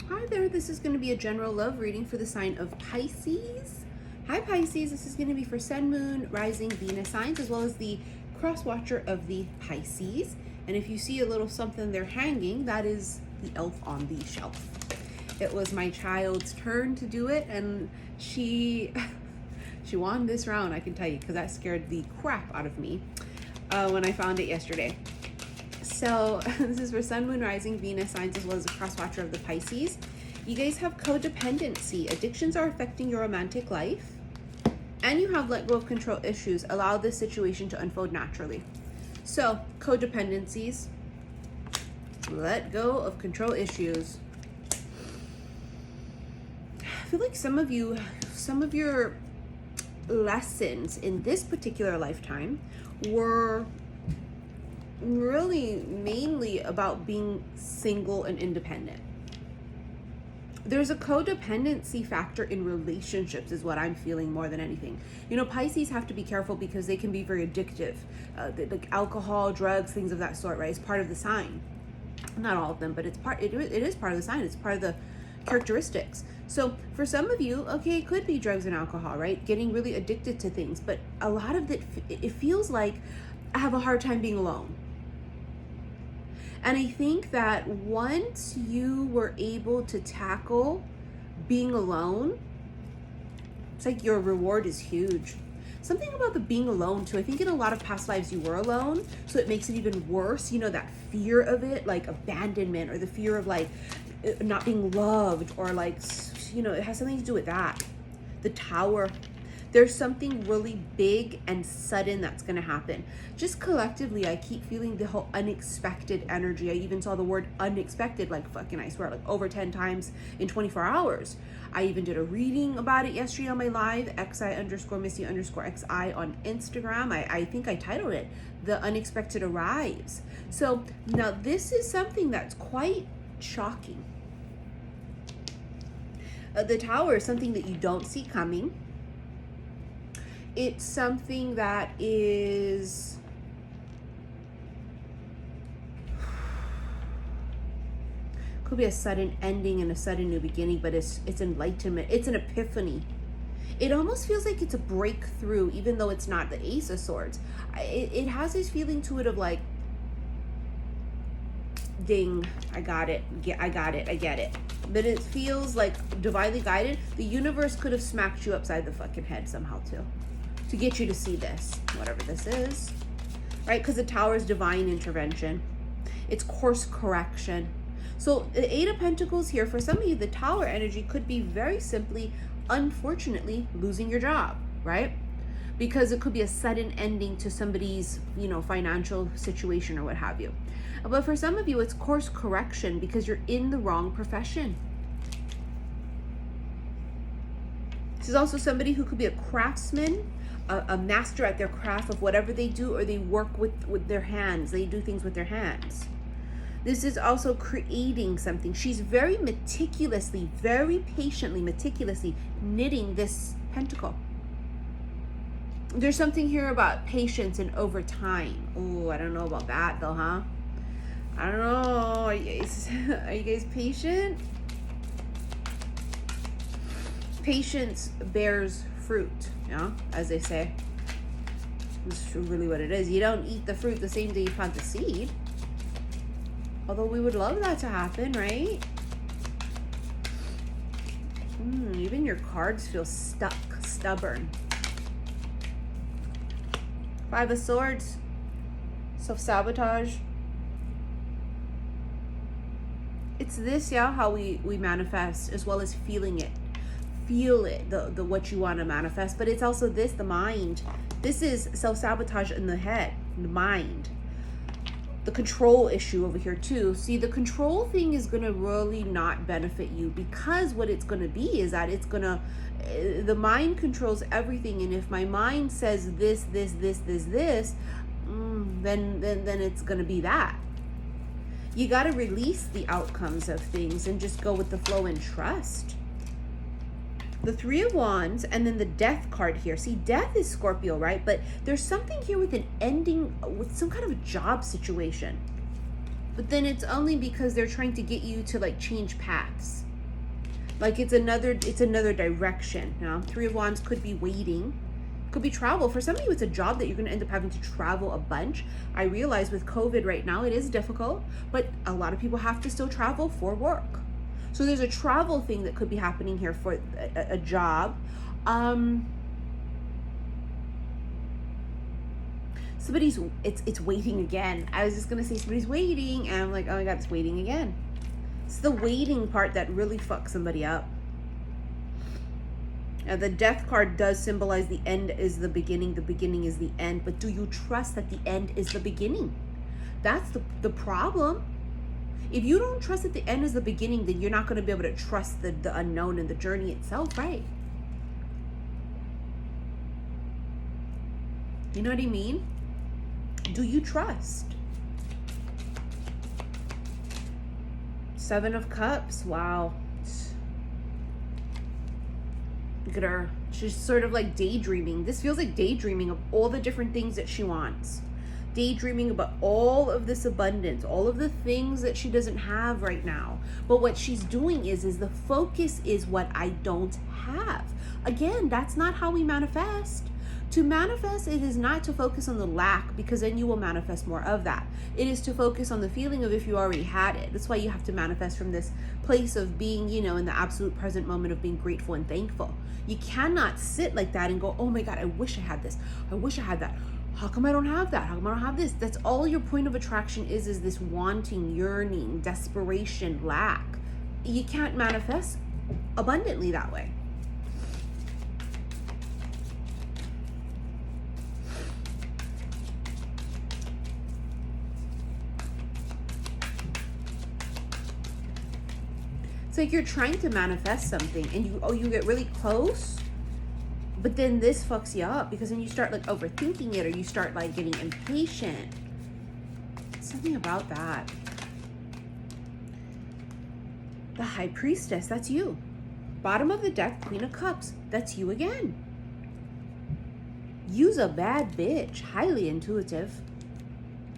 Hi there, this is going to be a general love reading for the sign of Pisces. Hi Pisces, this is going to be for Sun, Moon, Rising, Venus signs, as well as the cross watcher of the Pisces. And if you see a little something there hanging, that is the elf on the shelf. It was my child's turn to do it, and she won this round, I can tell you, because that scared the crap out of me when I found it yesterday. So this is for Sun, Moon, Rising, Venus signs, as well as the cross watcher of the Pisces. You guys have codependency. Addictions are affecting your romantic life. And you have let go of control issues. Allow this situation to unfold naturally. So codependencies. Let go of control issues. I feel like some of your lessons in this particular lifetime were really mainly about being single and independent. There's a codependency factor in relationships is what I'm feeling more than anything. You know, Pisces have to be careful because they can be very addictive. Like alcohol, drugs, things of that sort, right? It's part of the sign. Not all of them, but it is part of the sign. It's part of the characteristics. So for some of you, okay, it could be drugs and alcohol, right? Getting really addicted to things. But a lot of it feels like I have a hard time being alone. And I think that once you were able to tackle being alone, it's like your reward is huge. Something about the being alone too. I think in a lot of past lives you were alone, so it makes it even worse. You know, that fear of it, like abandonment, or the fear of like not being loved, or like, you know, it has something to do with that. The Tower. There's something really big and sudden that's going to happen. Just collectively, I keep feeling the whole unexpected energy. I even saw the word unexpected, like fucking, I swear, like over 10 times in 24 hours. I even did a reading about it yesterday on my live, xi_missy_xi on Instagram. I think I titled it, The Unexpected Arrives. So now this is something that's quite shocking. The Tower is something that you don't see coming. It's something that is could be a sudden ending and a sudden new beginning, but it's enlightenment. It's an epiphany. It almost feels like it's a breakthrough, even though it's not the Ace of Swords. It has this feeling to it of like, ding, I got it, I get it. But it feels like divinely guided. The universe could have smacked you upside the fucking head somehow too, to get you to see this, whatever this is, right? Because the Tower is divine intervention. It's course correction. So the Eight of Pentacles here, for some of you, the Tower energy could be very simply, unfortunately, losing your job, right? Because it could be a sudden ending to somebody's, you know, financial situation or what have you. But for some of you, it's course correction because you're in the wrong profession. This is also somebody who could be a craftsman, a master at their craft of whatever they do, or they work with their hands. They do things with their hands. This is also creating something. She's very meticulously, very patiently, meticulously knitting this pentacle. There's something here about patience and over time. Oh, I don't know about that though, huh? I don't know. Are you guys patient? Patience bears fruit, yeah, as they say. That's really what it is. You don't eat the fruit the same day you plant the seed. Although we would love that to happen, right? Even your cards feel stuck, stubborn. Five of Swords, self-sabotage. It's this, yeah, how we manifest, as well as feeling it. Feel it, the what you want to manifest. But it's also this, the mind. This is self-sabotage in the head, the mind. The control issue over here too. See, the control thing is going to really not benefit you, because what it's going to be is that it's going to, the mind controls everything. And if my mind says this, then it's going to be that. You got to release the outcomes of things and just go with the flow and trust. The Three of Wands, and then the Death card here. See, Death is Scorpio, right? But there's something here with an ending, with some kind of a job situation. But then it's only because they're trying to get you to like change paths. Like it's another direction. Now, Three of Wands could be waiting, could be travel. For some of you, it's a job that you're going to end up having to travel a bunch. I realize with COVID right now, it is difficult, but a lot of people have to still travel for work. So there's a travel thing that could be happening here for a job. Somebody's, it's waiting again. I was just going to say somebody's waiting, and I'm like, oh my God, it's waiting again. It's the waiting part that really fucks somebody up. Now, the Death card does symbolize the end is the beginning is the end. But do you trust that the end is the beginning? That's the problem. If you don't trust that the end is the beginning, then you're not going to be able to trust the unknown and the journey itself, right? You know what I mean? Do you trust? Seven of Cups. Wow. Look at her. She's sort of like daydreaming. This feels like daydreaming of all the different things that she wants. Daydreaming about all of this abundance, all of the things that she doesn't have right now. But what she's doing is the focus is what I don't have. Again, that's not how we manifest. To manifest, it is not to focus on the lack, because then you will manifest more of that. It is to focus on the feeling of if you already had it. That's why you have to manifest from this place of being, you know, in the absolute present moment of being grateful and thankful. You cannot sit like that and go, oh my God, I wish I had this. I wish I had that. How come I don't have that? How come I don't have this? That's all your point of attraction is this wanting, yearning, desperation, lack. You can't manifest abundantly that way. It's like you're trying to manifest something and you get really close, but then this fucks you up, because then you start like overthinking it, or you start like getting impatient. Something about that. The High Priestess, that's you. Bottom of the deck, Queen of Cups, that's you again. You's a bad bitch, highly intuitive,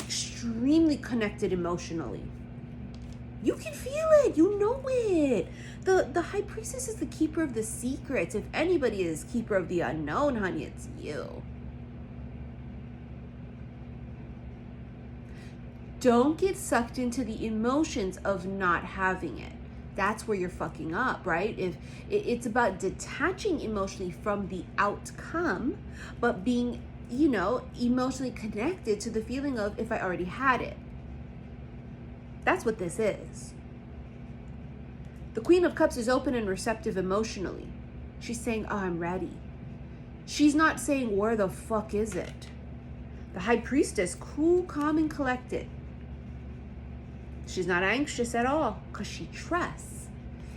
extremely connected emotionally. You can feel it, you know it. The High Priestess is the keeper of the secrets. If anybody is keeper of the unknown, honey, it's you. Don't get sucked into the emotions of not having it. That's where you're fucking up, right? If it's about detaching emotionally from the outcome, but being, you know, emotionally connected to the feeling of if I already had it. That's what this is. The Queen of Cups is open and receptive emotionally. She's saying, oh, I'm ready. She's not saying, where the fuck is it? The High Priestess, cool, calm, and collected. She's not anxious at all, because she trusts.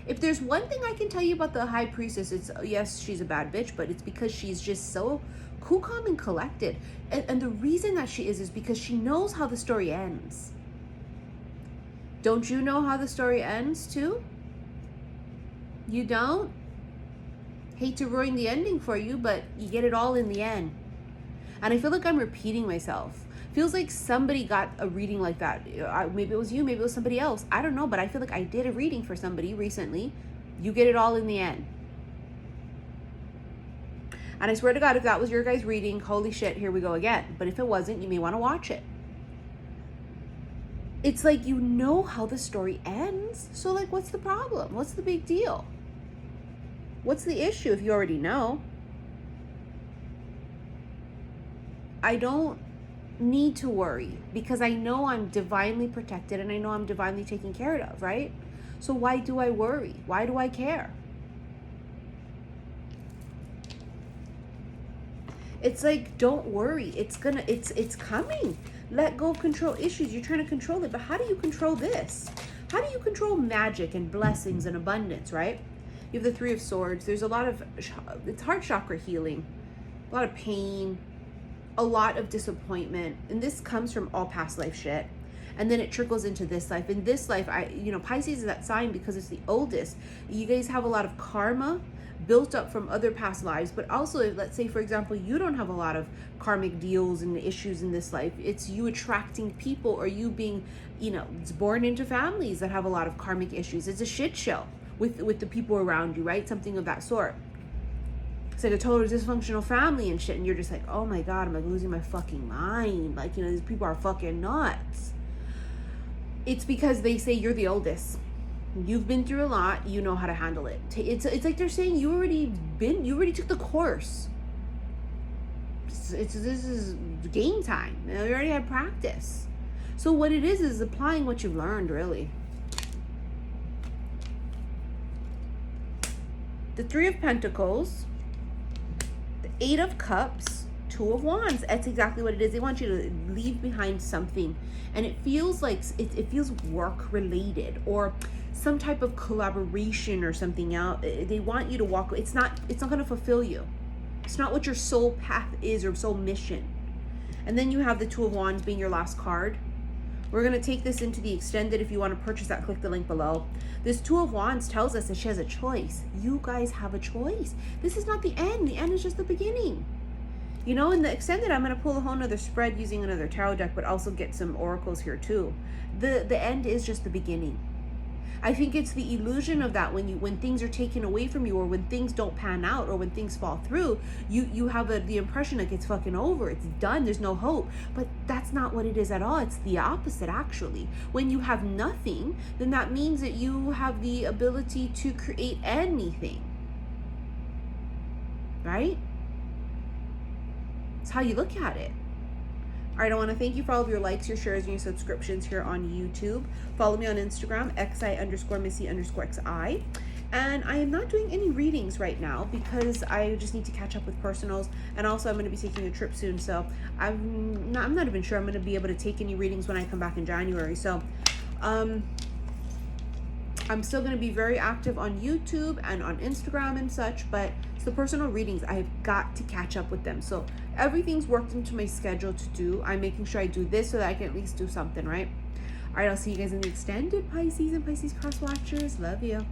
If there's one thing I can tell you about the High Priestess, it's, yes, she's a bad bitch, but it's because she's just so cool, calm, and collected. And the reason that she is because she knows how the story ends. Don't you know how the story ends too? You don't? Hate to ruin the ending for you, but you get it all in the end. And I feel like I'm repeating myself. Feels like somebody got a reading like that. Maybe it was you, maybe it was somebody else. I don't know, but I feel like I did a reading for somebody recently. You get it all in the end. And I swear to God, if that was your guys' reading, holy shit, here we go again. But if it wasn't, you may want to watch it. It's like, you know how the story ends. So like, what's the problem? What's the big deal? What's the issue if you already know? I don't need to worry, because I know I'm divinely protected and I know I'm divinely taken care of, right? So why do I worry? Why do I care? It's like, don't worry. It's coming. Let go of control issues. You're trying to control it, but how do you control this? How do you control magic and blessings and abundance, right? You have the Three of Swords. There's a lot of, it's heart chakra healing, a lot of pain, a lot of disappointment. And this comes from all past life shit. And then it trickles into this life. In this life, Pisces is that sign because it's the oldest. You guys have a lot of karma built up from other past lives, but also if, let's say, for example, you don't have a lot of karmic deals and issues in this life, it's you attracting people, or you being, it's born into families that have a lot of karmic issues. It's a shit show. with the people around you, right? Something of that sort. It's like a total dysfunctional family and shit, and you're just like, oh my God, I'm like losing my fucking mind. Like, you know, these people are fucking nuts. It's because they say you're the oldest. You've been through a lot. You know how to handle it. It's like they're saying you already took the course. This is game time. You already had practice. So what it is applying what you've learned, really. The Three of Pentacles, the Eight of Cups, Two of Wands. That's exactly what it is. They want you to leave behind something, and it feels like it feels work related or some type of collaboration or something out. They want you to walk. It's not going to fulfill you. It's not what your soul path is or soul mission. And then you have the Two of Wands being your last card. We're going to take this into the extended. If you want to purchase that, click the link below. This Two of Wands tells us that she has a choice. You guys have a choice. This is not the end. The end is just the beginning. You know, in the extended, I'm going to pull a whole nother spread using another tarot deck, but also get some oracles here too. The end is just the beginning. I think it's the illusion of that when things are taken away from you, or when things don't pan out, or when things fall through, you have the impression like it's fucking over, it's done, there's no hope. But that's not what it is at all. It's the opposite, actually. When you have nothing, then that means that you have the ability to create anything, right? It's how you look at it. All right, I want to thank you for all of your likes, your shares, and your subscriptions here on YouTube. Follow me on Instagram, xi_missy_xi. And I am not doing any readings right now because I just need to catch up with personals. And also I'm going to be taking a trip soon. So I'm not even sure I'm going to be able to take any readings when I come back in January. So I'm still going to be very active on YouTube and on Instagram and such, but it's the personal readings. I've got to catch up with them. So everything's worked into my schedule to do. I'm making sure I do this so that I can at least do something, right? All right, I'll see you guys in the extended, Pisces and Pisces cross watchers. Love you.